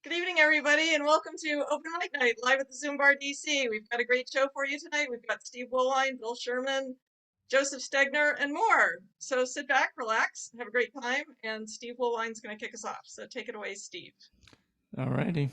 Good evening, everybody, and welcome to Open Mic Night live at the ZoomBarDC. We've got a great show for you tonight. We've got Steve Woolwine, Bill Sherman, Joseph Stegner, and more. So sit back, relax, have a great time, and Steve Woolwine's going to kick us off. So take it away, Steve. All righty.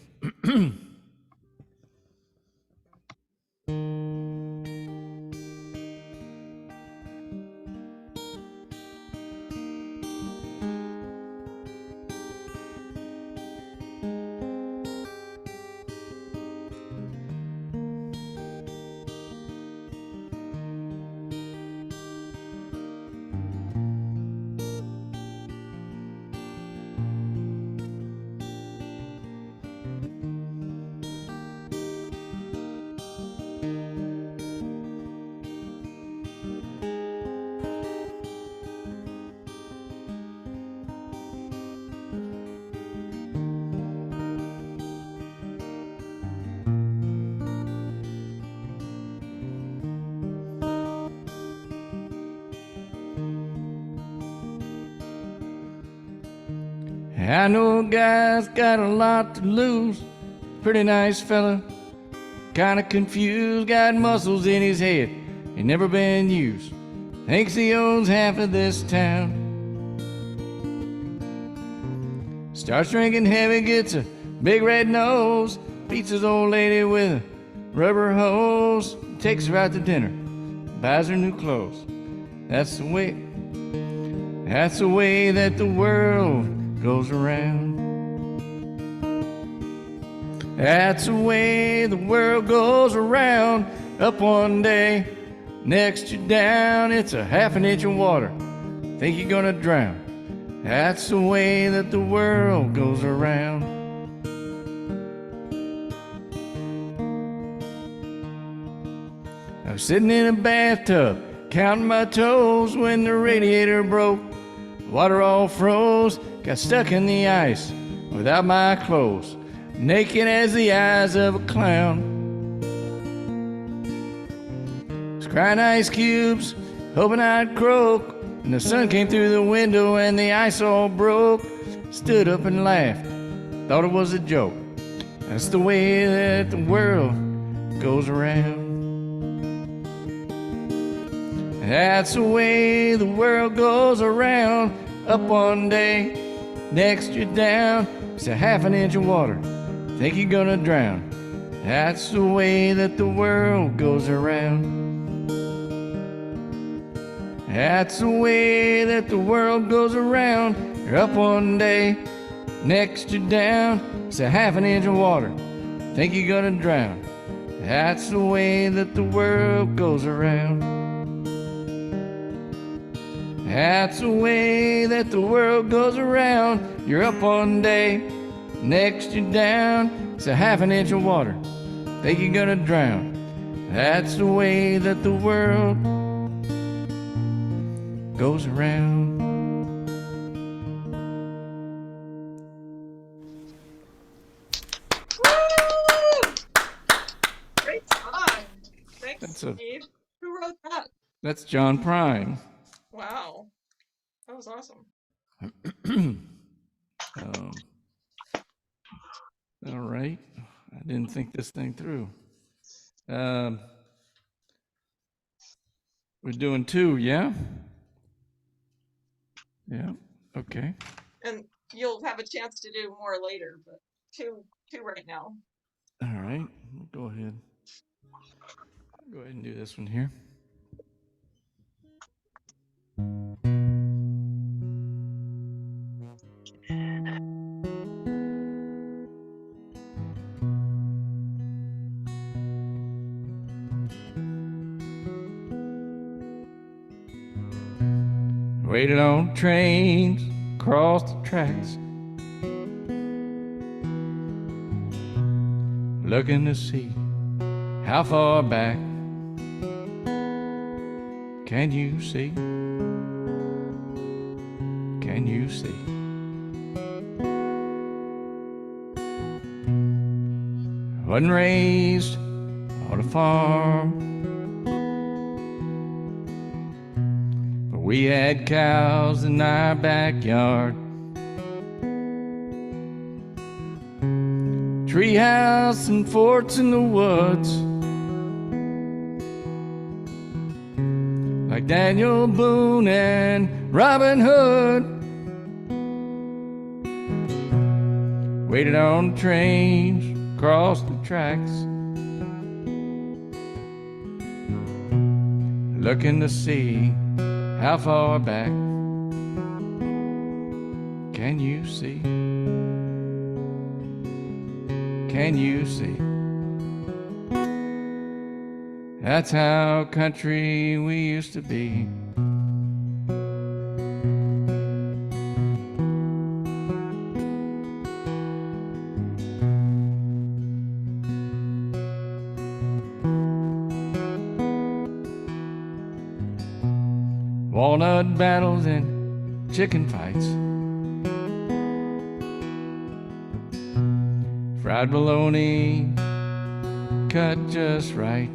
I know a guy's got a lot to lose. Pretty nice fella, kinda confused, got muscles in his head, ain't never been used. Thinks he owns half of this town. Starts drinking heavy, gets a big red nose, beats his old lady with a rubber hose, takes her out to dinner, buys her new clothes. That's the way that the world goes around. That's the way the world goes around. Up one day, next you're down. It's a half an inch of water, think you're gonna drown. That's the way that the world goes around. I was sitting in a bathtub, counting my toes, when the radiator broke. Water all froze, got stuck in the ice without my clothes, naked as the eyes of a clown. Was crying ice cubes, hoping I'd croak, and the sun came through the window and the ice all broke. Stood up and laughed, thought it was a joke. That's the way that the world goes around. That's the way the world goes around. Up one day, next you're down. It's a half an inch of water, think you're gonna drown. That's the way that the world goes around. That's the way that the world goes around. You're up one day, next you're down. It's a half an inch of water, think you're gonna drown. That's the way that the world goes around. That's the way that the world goes around. You're up one day, next you're down. It's a half an inch of water, think you're gonna drown. That's the way that the world goes around. Woo! Great time. Thanks, Steve. Who wrote that? That's John Prime. Wow, that was awesome. All right, I didn't think this thing through. We're doing two, yeah? Yeah, okay. And you'll have a chance to do more later, but two right now. All right, we'll go ahead. Go ahead and do this one here. Waited on trains across the tracks, looking to see how far back can you see? Can you see? Wasn't raised on a farm, but we had cows in our backyard. treehouse and forts in the woods, like Daniel Boone and Robin Hood. Waited on trains across the tracks, looking to see how far back. Can you see? Can you see? That's how country we used to be. Walnut battles and chicken fights, fried bologna cut just right,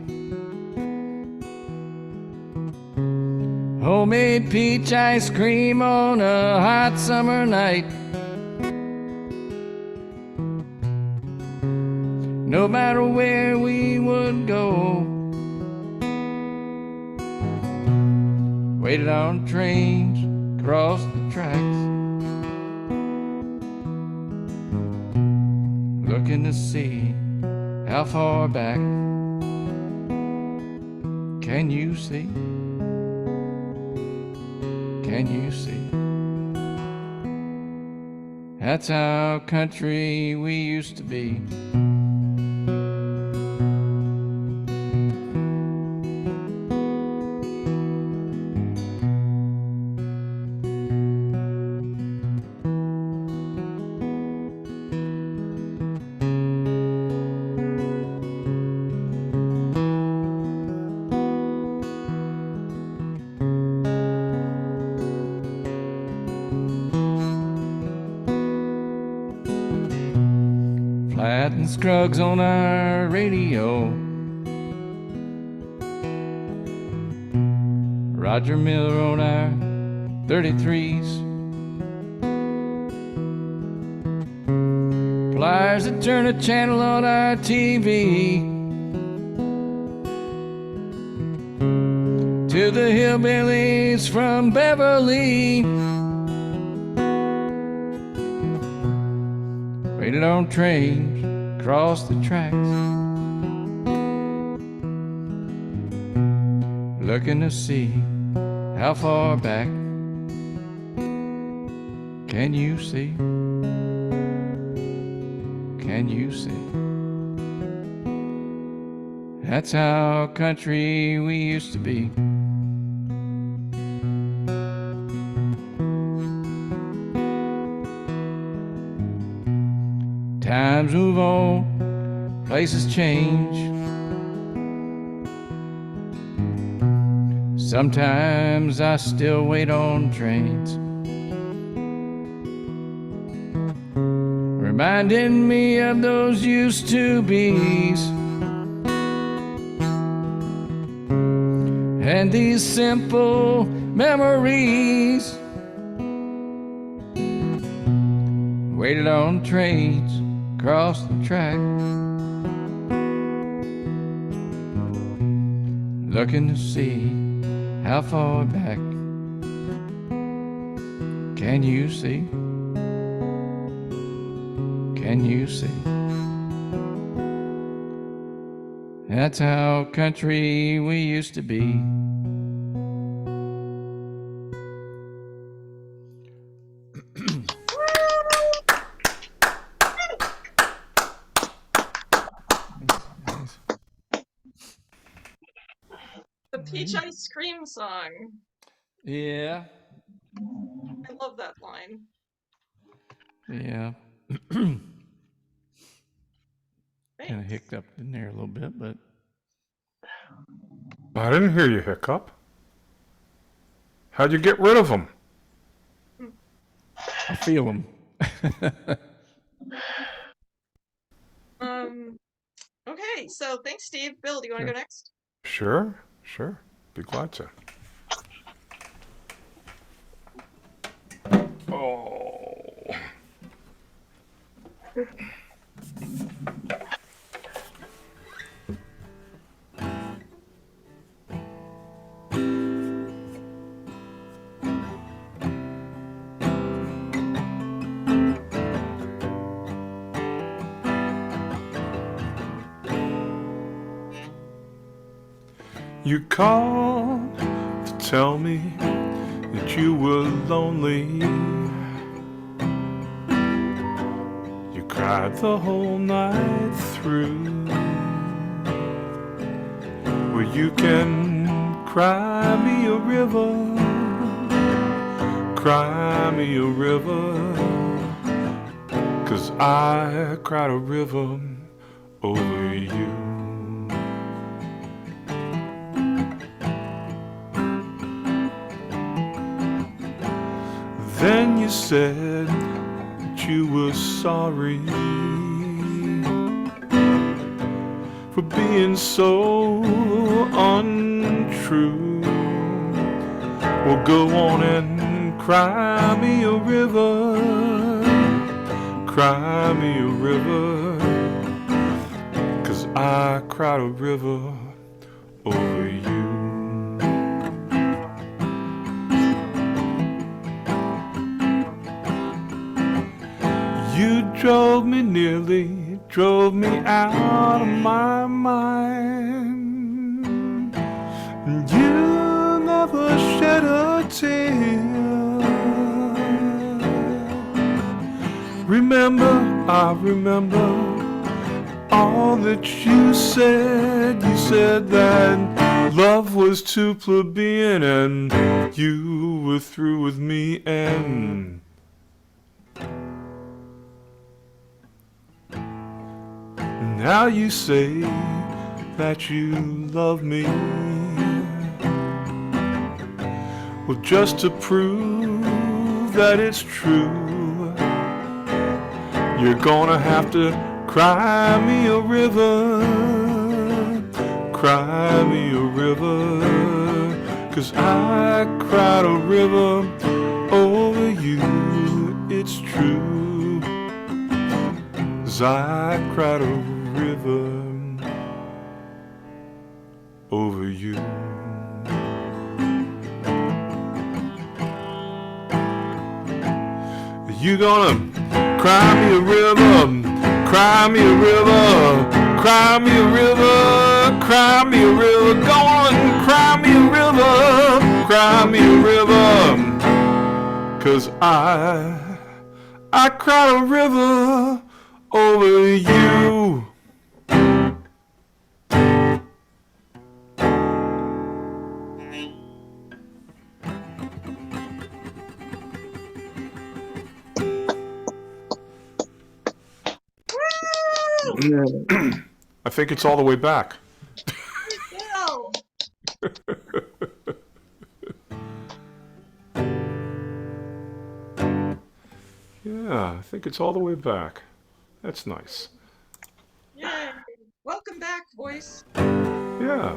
homemade peach ice cream on a hot summer night. No matter where we would go, waited on trains across the tracks, looking to see how far back. Can you see? Can you see? That's how country we used to be. Flat and Scruggs on our radio, Roger Miller on our 33s, pliers that turn a channel on our TV, to the hillbillies from Beverly. Waited on trains across the tracks, looking to see how far back. Can you see? Can you see? That's how country we used to be. Times move on, places change. Sometimes I still wait on trains, reminding me of those used to be's and these simple memories. Waited on trains across the track, looking to see how far back. Can you see? Can you see? That's how country we used to be. The peach ice cream song. Yeah. I love that line. Yeah. Thanks. Kind of hiccuped in there a little bit, but I didn't hear you hiccup. How'd you get rid of them? I feel them. Okay, so thanks, Steve. Bill, do you want to go next? Sure, sure. Be glad to. Oh. You called to tell me that you were lonely. You cried the whole night through. Well, you can cry me a river, cry me a river, 'cause I cried a river over you. Then you said that you were sorry for being so untrue. Well, go on and cry me a river, cry me a river, 'cause I cried a river over you. You nearly drove me out of my mind. You never shed a tear. Remember, I remember all that you said. You said that love was too plebeian and you were through with me, and now you say that you love me. Well, just to prove that it's true, you're gonna have to cry me a river, cry me a river, 'cause I cried a river over you, it's true, 'cause I cried a river over you. You gonna cry me a river, cry me a river, cry me a river, cry me a river, go on, cry me a river, cry me a river, 'cause I cried a river over you. I think it's all the way back. Yeah, I think it's all the way back. That's nice. Yay! Welcome back, voice. Yeah.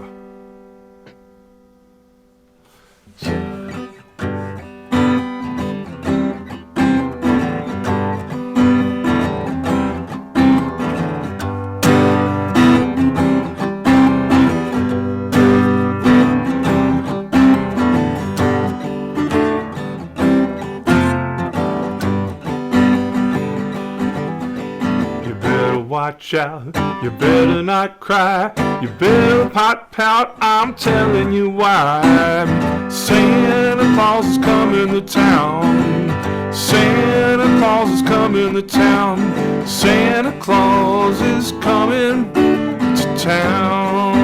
Watch out, you better not cry, you better pout, I'm telling you why. Santa Claus is coming to town, Santa Claus is coming to town, Santa Claus is coming to town.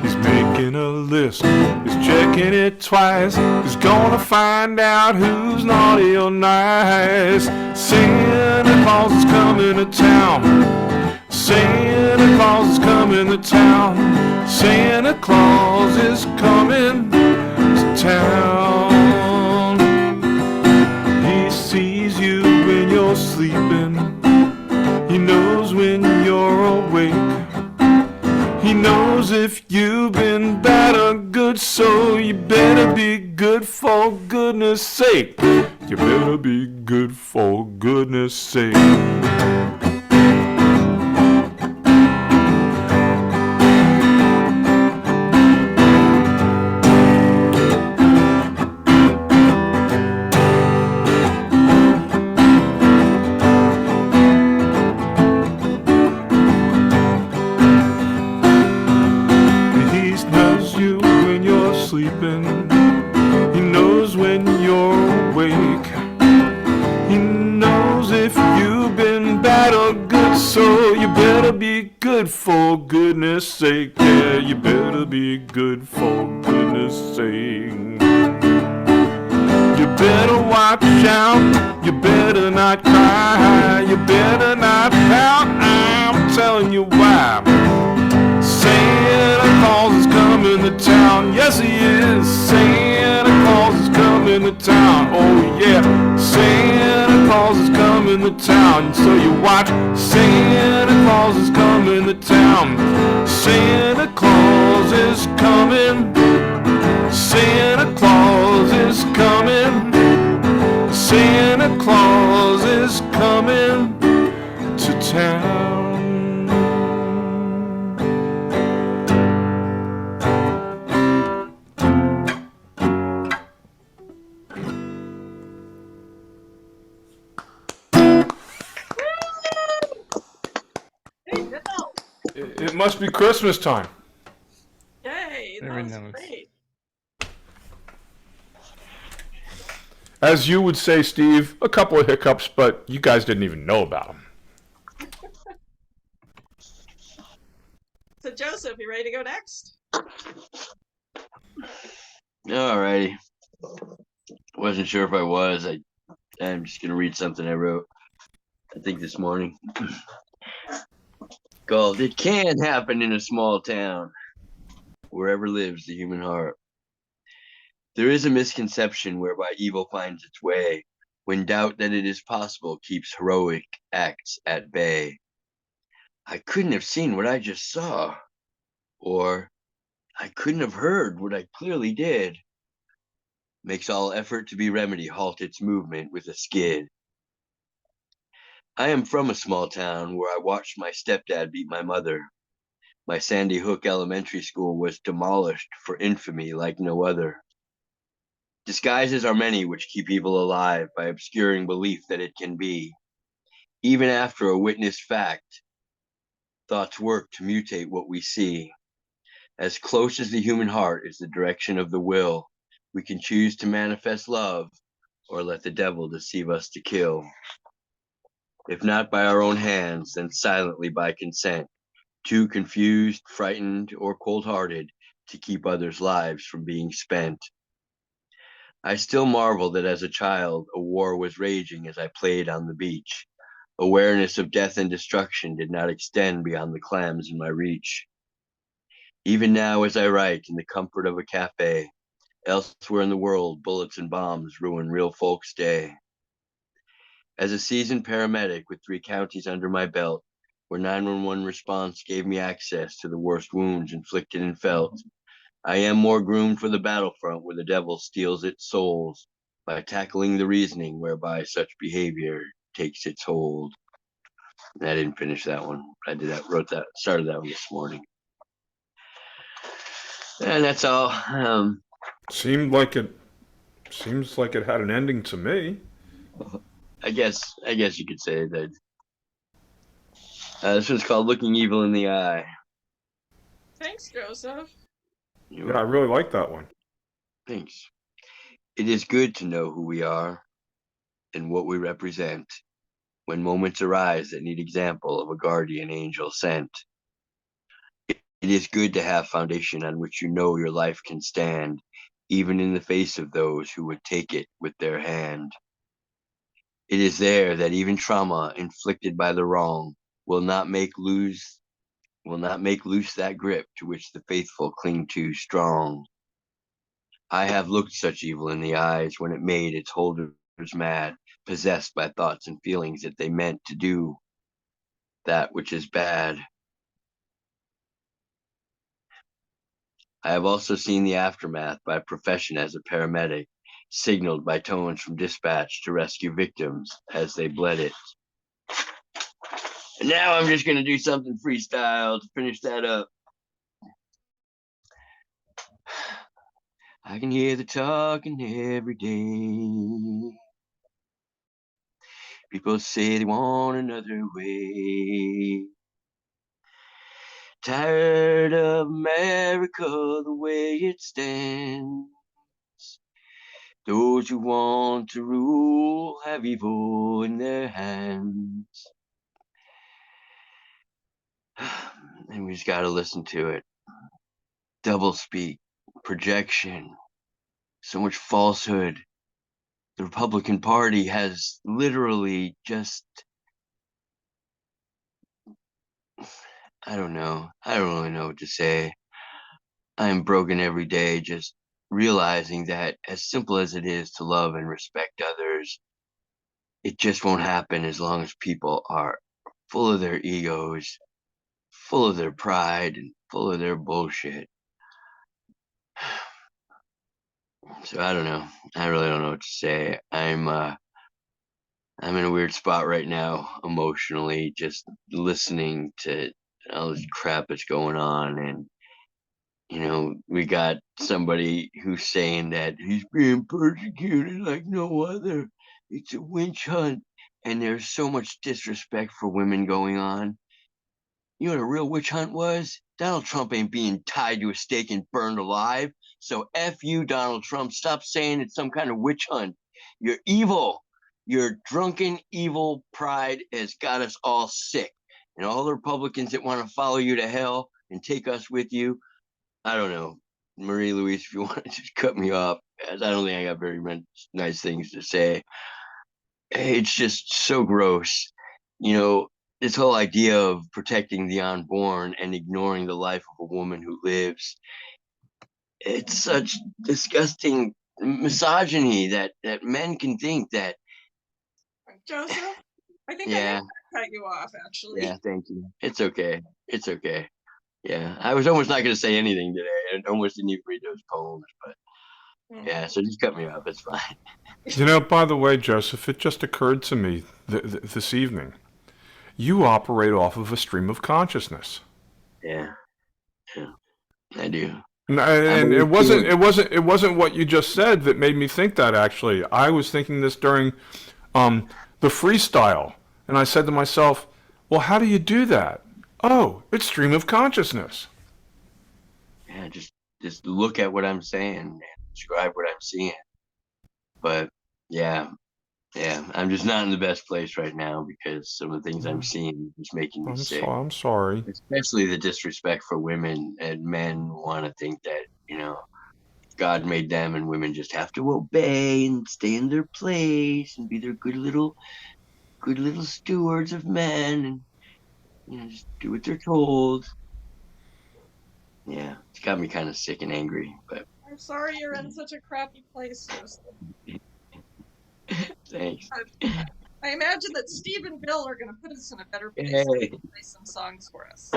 He's making a list, he's checking it twice, he's gonna find out who's naughty or nice. Santa Claus is coming to town, Santa Claus is coming to town, Santa Claus is coming to town. He sees you when you're sleeping, he knows when you're awake, he knows if you've been bad or good, so you better be good for goodness sake. You better be good for goodness sake. He knows you when you're sleeping. He knows when you're awake. He knows if you've been bad or good, so you better be good for goodness sake. Yeah, you better be good for goodness sake. You better watch out, you better not cry, you better not pout, I'm telling you why. Santa Claus is coming to town, yes he is. Santa Claus is coming to town, oh yeah. Santa Claus is coming to town, so you watch. Santa Claus is coming to town. Santa Claus is coming. Santa Claus is coming. Santa Claus is coming to town. Hey, good help. It must be Christmas time. Yay, that Very was nice. great. As you would say, Steve, a couple of hiccups, but you guys didn't even know about them. So Joseph, you ready to go next? Alrighty. Wasn't sure if I was. I'm just gonna read something I wrote, I think this morning. Called "It Can Happen in a Small Town, Wherever Lives the Human Heart." There is a misconception whereby evil finds its way, when doubt that it is possible keeps heroic acts at bay. I couldn't have seen what I just saw, or I couldn't have heard what I clearly did. Makes all effort to be remedy halt its movement with a skid. I am from a small town where I watched my stepdad beat my mother. My Sandy Hook Elementary School was demolished for infamy like no other. Disguises are many which keep evil alive by obscuring belief that it can be. Even after a witnessed fact, thoughts work to mutate what we see. As close as the human heart is the direction of the will, we can choose to manifest love or let the devil deceive us to kill. If not by our own hands, then silently by consent, too confused, frightened, or cold-hearted to keep others' lives from being spent. I still marvel that as a child, a war was raging as I played on the beach. Awareness of death and destruction did not extend beyond the clams in my reach. Even now, as I write in the comfort of a cafe, elsewhere in the world, bullets and bombs ruin real folks' day. As a seasoned paramedic with 3 counties under my belt, where 911 response gave me access to the worst wounds inflicted and felt, I am more groomed for the battlefront where the devil steals its souls by tackling the reasoning whereby such behavior takes its hold. And I didn't finish that one. I started that one this morning. And that's all. Seems like it had an ending to me. I guess you could say that. This one's called "Looking Evil in the Eye." Thanks, Joseph. Yeah, I really like that one. Thanks. It is good to know who we are and what we represent when moments arise that need example of a guardian angel sent. It is good to have foundation on which you know your life can stand, even in the face of those who would take it with their hand. It is there that even trauma inflicted by the wrong will not make loose that grip to which the faithful cling to strong. I have looked such evil in the eyes when it made its holders mad, possessed by thoughts and feelings that they meant to do that which is bad. I have also seen the aftermath by profession as a paramedic, signaled by tones from dispatch to rescue victims as they bled it. And now I'm just going to do something freestyle to finish that up. I can hear the talking every day. People say they want another way. Tired of America the way it stands. Those who want to rule have evil in their hands. And we just got to listen to it. Doublespeak, projection, so much falsehood. The Republican Party has literally just, I don't know. I don't really know what to say. I'm broken every day just realizing that as simple as it is to love and respect others, it just won't happen as long as people are full of their egos, full of their pride, and full of their bullshit. So I don't know. I really don't know what to say. I'm in a weird spot right now emotionally, just listening to all this crap that's going on. And we got somebody who's saying that he's being persecuted like no other. It's a witch hunt. And there's so much disrespect for women going on. You know what a real witch hunt was? Donald Trump ain't being tied to a stake and burned alive. So F you, Donald Trump. Stop saying it's some kind of witch hunt. You're evil. Your drunken, evil pride has got us all sick. And all the Republicans that want to follow you to hell and take us with you, I don't know. Marie-Louise, if you want to just cut me off, as I don't think I got very many nice things to say. It's just so gross. This whole idea of protecting the unborn and ignoring the life of a woman who lives, it's such disgusting misogyny that men can think that. Joseph, I think Yeah. I cut you off, actually. Yeah, thank you. It's okay. It's okay. Yeah, I was almost not going to say anything today. I almost didn't even read those poems, but yeah, so just cut me off. It's fine. By the way, Joseph, it just occurred to me this evening. You operate off of a stream of consciousness. Yeah, I do. And it wasn't what you just said that made me think that. Actually, I was thinking this during the freestyle, and I said to myself, "Well, how do you do that?" Oh, it's stream of consciousness. Yeah, just look at what I'm saying and describe what I'm seeing. But yeah, I'm just not in the best place right now because some of the things I'm seeing is making me sick. I'm sorry. Especially the disrespect for women, and men want to think that, God made them and women just have to obey and stay in their place and be their good little stewards of men and just do what they're told. Yeah, it's got me kind of sick and angry, but I'm sorry you're in such a crappy place, Joseph. Thanks. I imagine that Steve and Bill are going to put us in a better place Hey. to play some songs for us.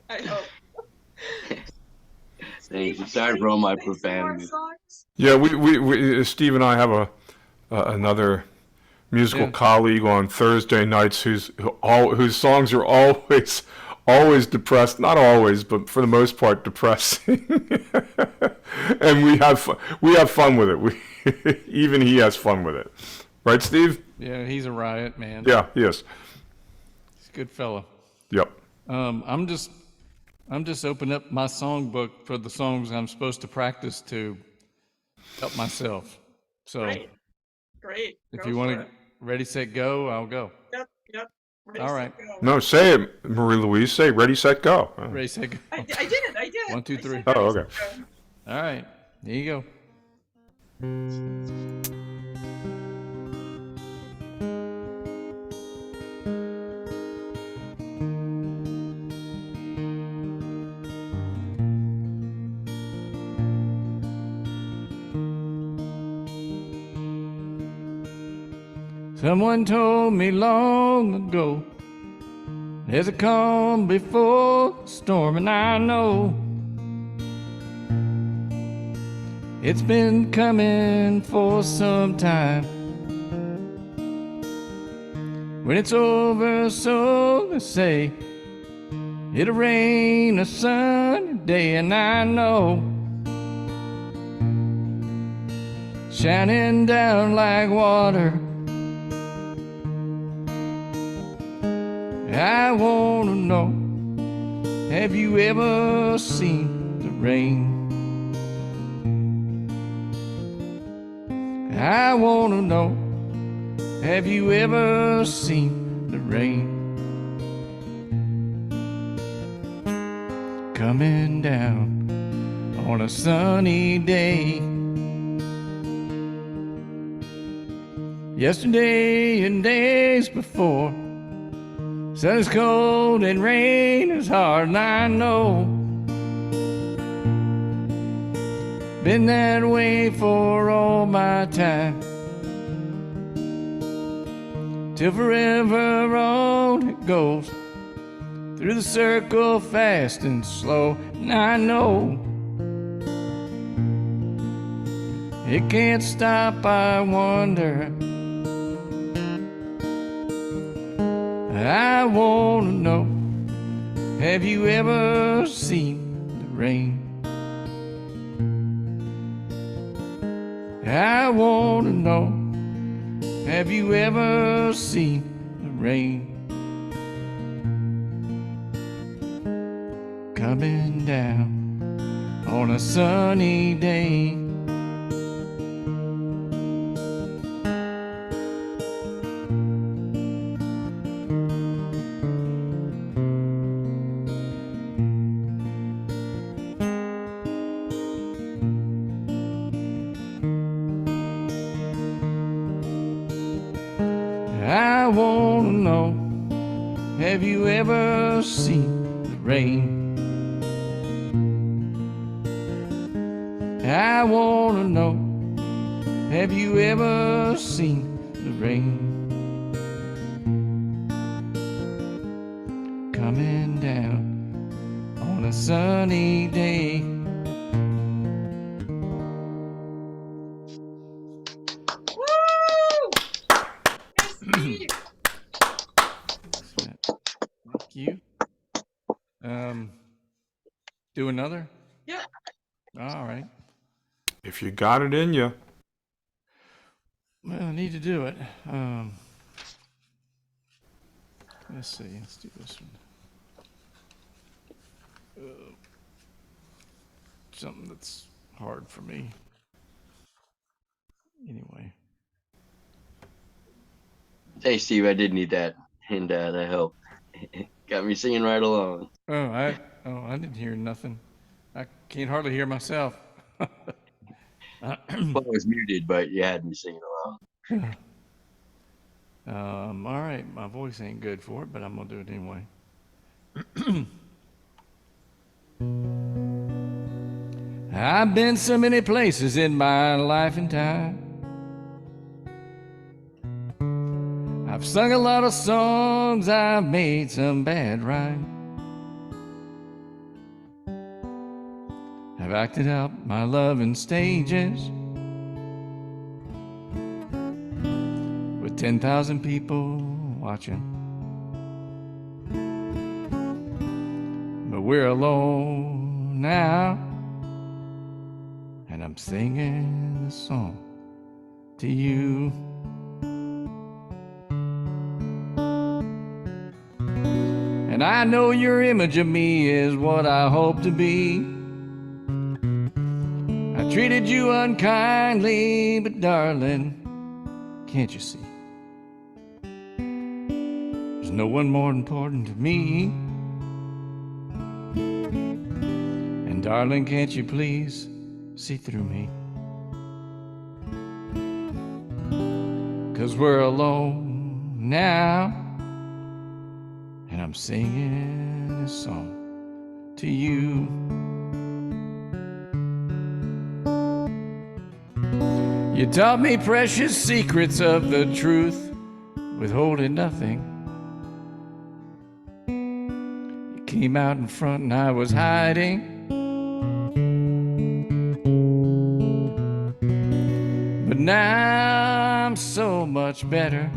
I hope. Thanks. Sorry for all my profanity. Yeah, we Steve and I have another musical colleague on Thursday nights whose songs are always depressed. Not always, but for the most part depressing. And we have fun with it. Even he has fun with it. Right, Steve? Yeah, he's a riot, man. Yeah, he is. He's a good fellow. Yep. I'm just opening up my songbook for the songs I'm supposed to practice to help myself. So Great. If you want to ready, set, go, I'll go. Yep. Ready, all right. Set, go. No, say it, Marie-Louise. Say ready, set, go. Ready, set, go. I did it. 1, 2, 3. Oh, okay. All right. Here you go. Someone told me long ago, there's a calm before the storm, and I know It's been coming for some time. When it's over, so they say, it'll rain a sunny day, and I know, shining down like water. I wanna know, have you ever seen the rain? I wanna know, have you ever seen the rain? Coming down on a sunny day. Yesterday and days before, sun is cold and rain is hard, and I know, been that way for all my time. Till forever on it goes, through the circle fast and slow, and I know, it can't stop, I wonder. I wanna know, have you ever seen the rain? I wanna know, have you ever seen the rain? Coming down on a sunny day. I wanna know, have you ever seen the rain? I wanna know, have you ever seen the rain? Coming down on a sunny day. Woo! Yes, Steve. Thank you. Do another? Yep. All right. If you got it in you. Well, I need to do it. Let's see. Let's do this one. Something that's hard for me. Anyway. Hey, Steve, I did need that, and that helped. Got me singing right along. I didn't hear nothing. I can't hardly hear myself. Well, I was muted, but you had me singing along. All right, my voice ain't good for it, but I'm gonna do it anyway. I've been so many places in my life and time. I've sung a lot of songs, I've made some bad rhyme. I've acted out my love in stages with 10,000 people watching. But we're alone now, and I'm singing this song to you. And I know your image of me is what I hope to be. I treated you unkindly, but darling, can't you see? There's no one more important to me. And darling, can't you please see through me? 'Cause we're alone now, and I'm singing this song to you. You taught me precious secrets of the truth, withholding nothing. You came out in front and I was hiding. now I'm so much better.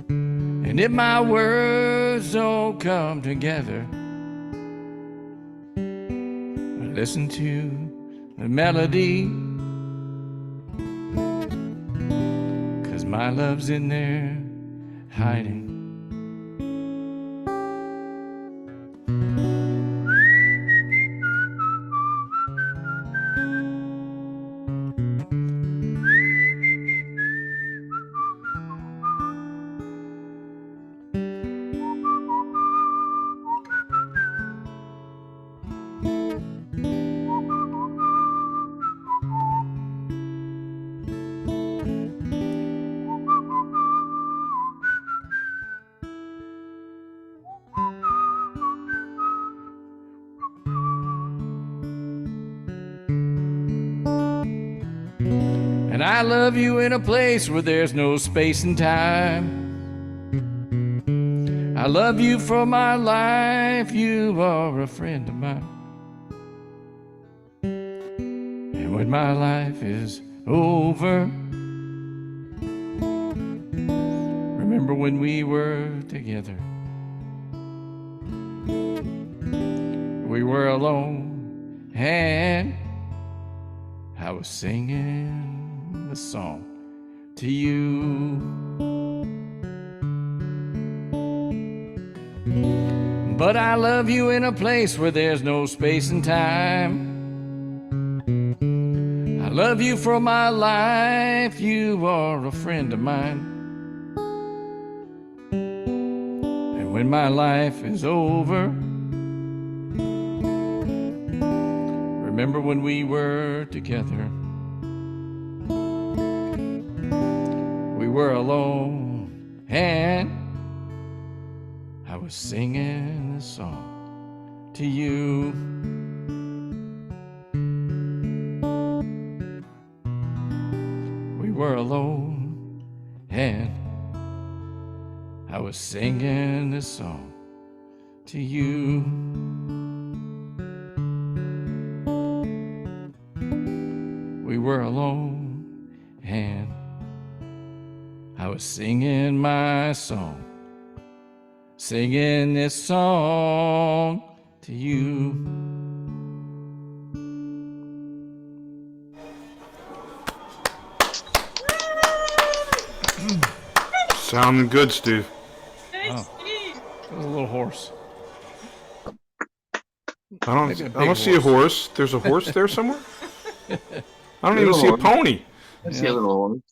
And if my words don't come together, listen to the melody, 'cause my love's in there hiding. And I love you in a place where there's no space and time. I love you for my life, you are a friend of mine. And when my life is over, remember when we were together. We were alone and I was singing the song to you. But I love you in a place where there's no space and time. I love you for my life, you are a friend of mine. And when my life is over, remember when we were together. We were alone and I was singing this song to you. We were alone and I was singing this song to you. We were alone and I was singing my song, singing this song to you. Sounding good, Steve. Thanks, Steve. It was a little hoarse. I Maybe a don't big see a horse. There's a horse there somewhere? I don't even see a pony. I see a little one.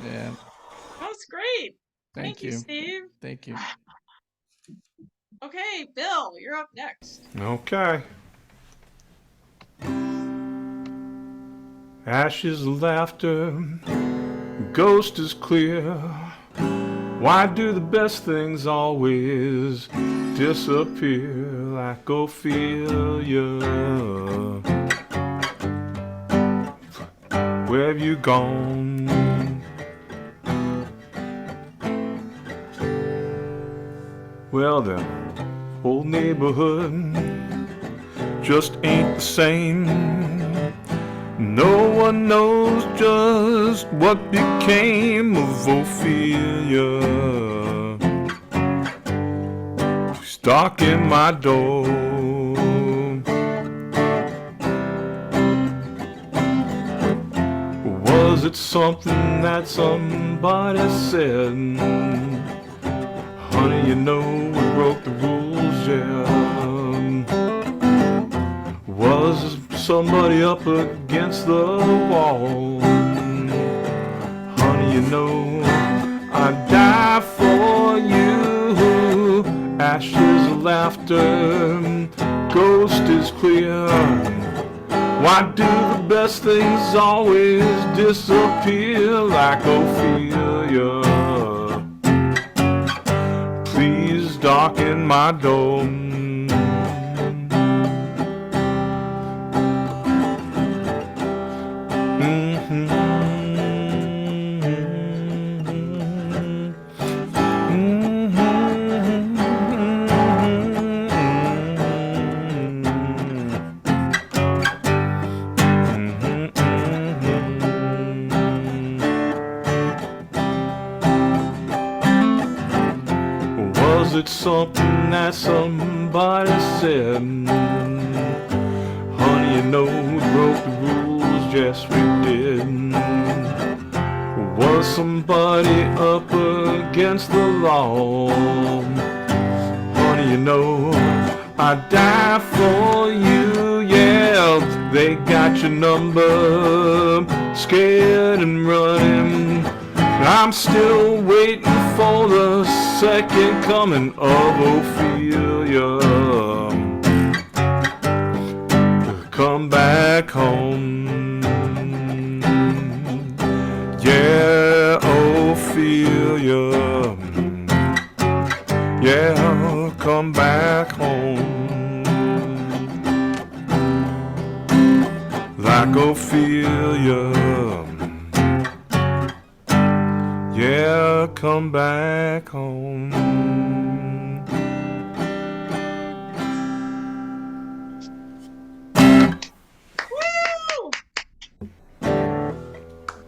Yeah. That's great. Thank you, you. Steve. Thank you. Okay, Bill, you're up next. Okay. Ashes of laughter, ghost is clear. Why do the best things always disappear like Ophelia? Where have you gone? Well, the old neighborhood just ain't the same. No one knows just what became of Ophelia. She's knocking my door. Was it something that somebody said? Honey, you know we broke the rules, yeah. Was somebody up against the wall? Honey, you know I'd die for you. Ashes of laughter, ghost is clear. Why do the best things always disappear like Ophelia? Please darken my door. was it something that somebody said? Honey, you know we broke the rules, yes we did. Was somebody up against the law? Honey, you know I'd die for you, yeah. They got your number, scared and running. I'm still waiting for the second coming of Ophelia to come back home. Yeah, Ophelia, yeah, come back home. Like Ophelia, yeah, come back home. Woo!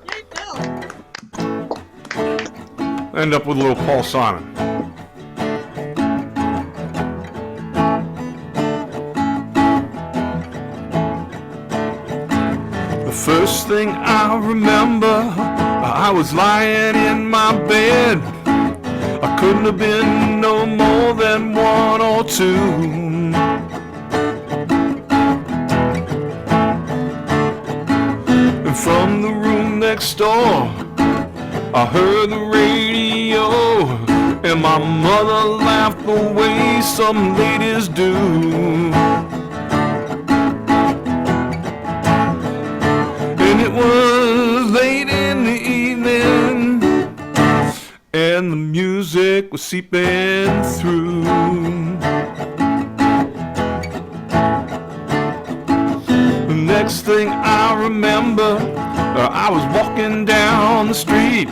Yay, Bill. End up with a little Paul Simon. The first thing I remember, I was lying in my bed. I couldn't have been no more than 1 or 2. And from the room next door, I heard the radio, and my mother laughed the way some ladies do. And it was late in the evening, and the music was seeping through. The next thing I remember, I was walking down the street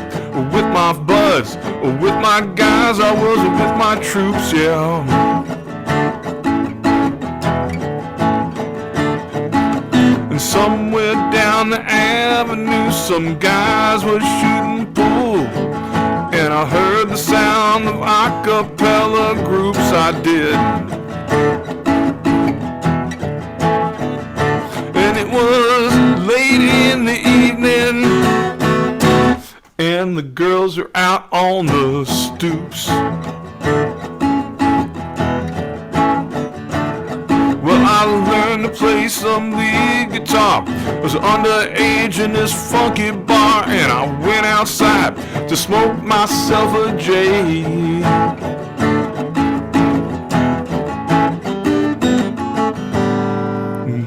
with my buds, with my guys, I was with my troops, yeah. And somewhere down the avenue, some guys were shooting pool, and I heard the sound of a cappella groups, I did. And it was late in the evening, and the girls are out on the stoops. Well, I learned to play some lead guitar. I was underage in this funky bar, and I went outside to smoke myself a J.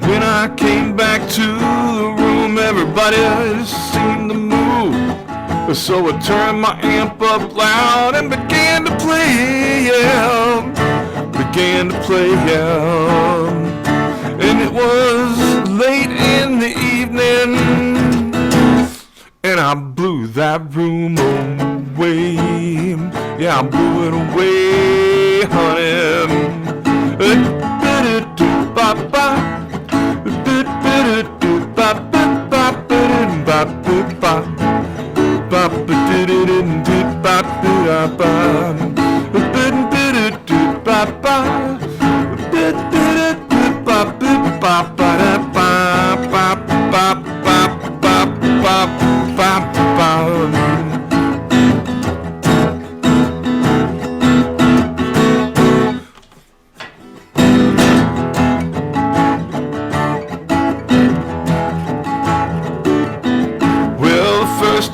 When I came back to the room, everybody seemed to move. So I turned my amp up loud and began to play, yeah. Began to play, yeah. And it was late in the evening, and I blew that room away. Yeah, I blew it away, honey.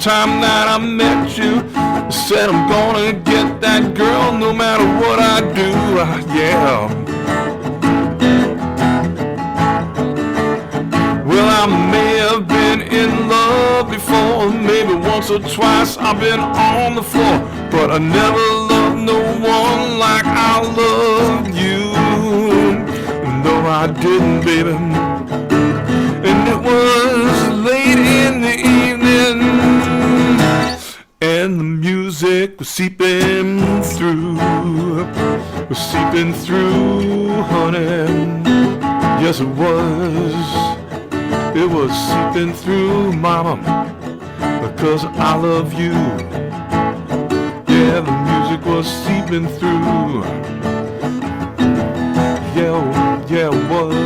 Time that I met you, I said I'm gonna get that girl no matter what I do, yeah. Well, I may have been in love before, maybe once or twice I've been on the floor, but I never loved no one like I loved you. No, I didn't, baby. And it was late in the evening, and the music was seeping through, honey. Yes, it was seeping through, mama, because I love you. Yeah, Yeah, the music was seeping through. Yeah, it was.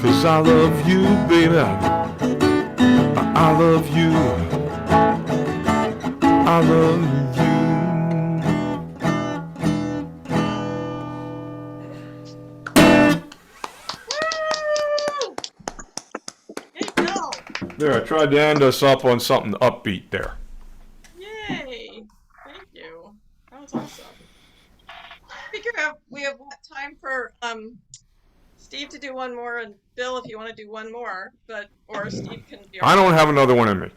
Cause I love you, baby. I love you. I love you. Woo! Hey, Bill. There, I tried to end us up on something upbeat there. Yay. Thank you. That was awesome. Figure out we have time for Steve to do one more, and Bill, if you want to do one more, or Steve can be our I don't have another one in me.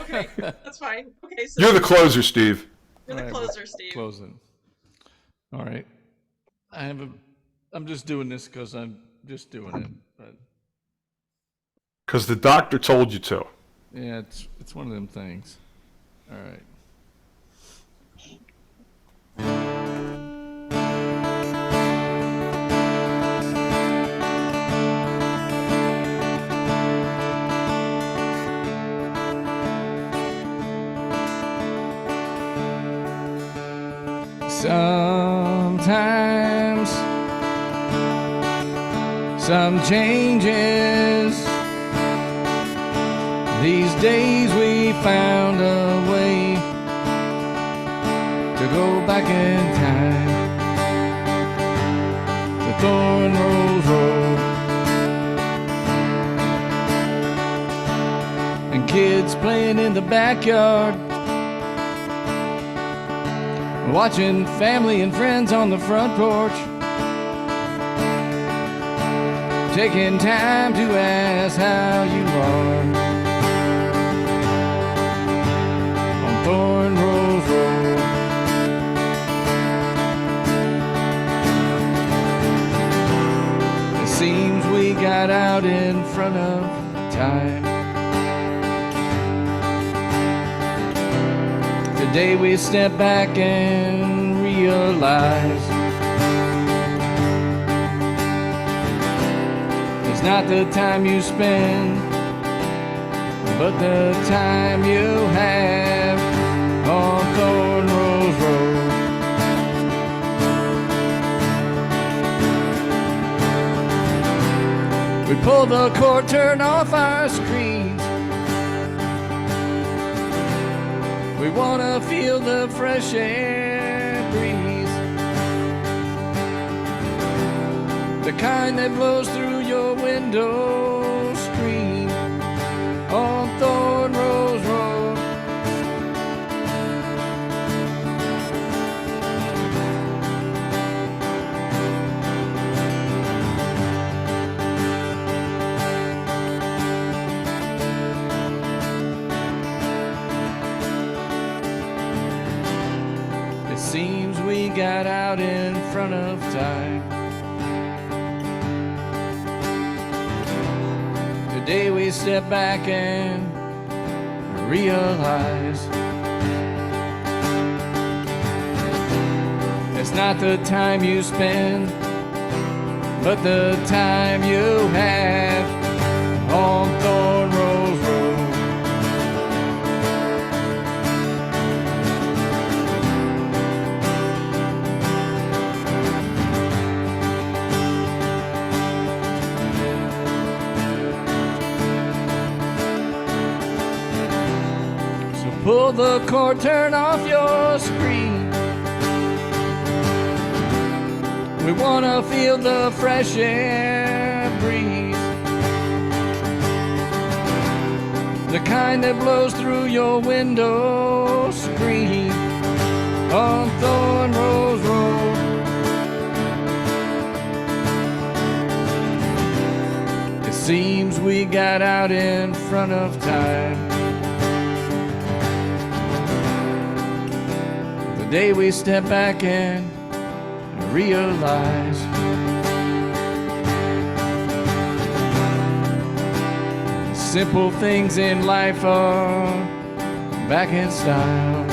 Okay, that's fine. Okay, so You're the closer, Steve. you're the All right, closer, Steve. Closing. All right. I'm just doing this because I'm just doing it. But Because the doctor told you to. yeah, it's one of them things. All right. Sometimes some changes. These days we found a way to go back in time to Thorn Rose Road. And kids playing in the backyard, watching family and friends on the front porch, taking time to ask how you are on Thorn Rose Road. It seems we got out in front of time. Today we step back and realize it's not the time you spend, but the time you have on Thorn Rose Road. We pull the cord, turn off our screens. We wanna feel the fresh air breeze, the kind that blows through your window screen on Thorn Rose Road. It seems we got out in front of time. Today we step back and realize it's not the time you spend, but the time you have on Thorn Rose Road. Pull the cord, turn off your screen. We wanna feel the fresh air breeze, the kind that blows through your window screen on Thorn Rose Road. It seems we got out in front of time. The day we step back and realize simple things in life are back in style,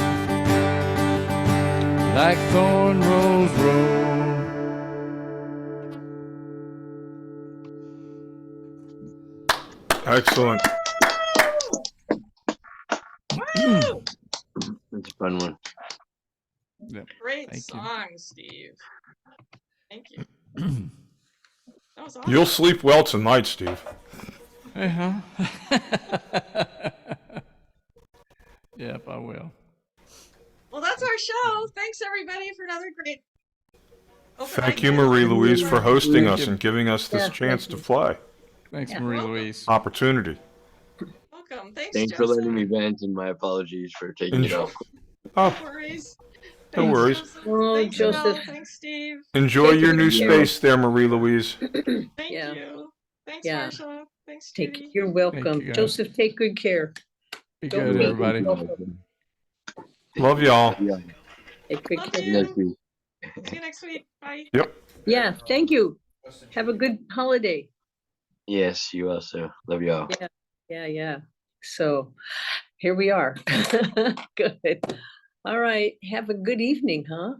like Thorn Rose Road. Excellent. Woo! Fun one. Yep. Great Thank you. song, Steve. Thank you. That was awesome. You'll sleep well tonight, Steve. Uh-huh. Yep, I will. Well, that's our show. Thanks everybody for another great. Open Thank mic you, night. Marie-Louise, for hosting Thank us you. and giving us this Yeah, chance thank to you. play. Thanks, Yeah. Marie-Louise. Opportunity. Welcome. Thanks, Thanks for Joseph. letting me vent, and my apologies for taking it Enjoy. off. No Oh, worries. no Thanks, worries. Joseph. Oh, Thanks, Joseph. Mel. Thanks, Steve. Enjoy Take your good new care. space there, Marie-Louise. Thank Yeah. you. Thanks, Yeah. Marsha. Thanks, Judy. You're welcome. guys. Joseph, take good care. Be Don't good, be- everybody. Love y'all. Take good Love care. you. Next week. See you next week. Bye. Yep. Yeah, thank you. Have a good holiday. Yes, you also. Love y'all. Yeah. So here we are. Good. All right. Have a good evening, huh?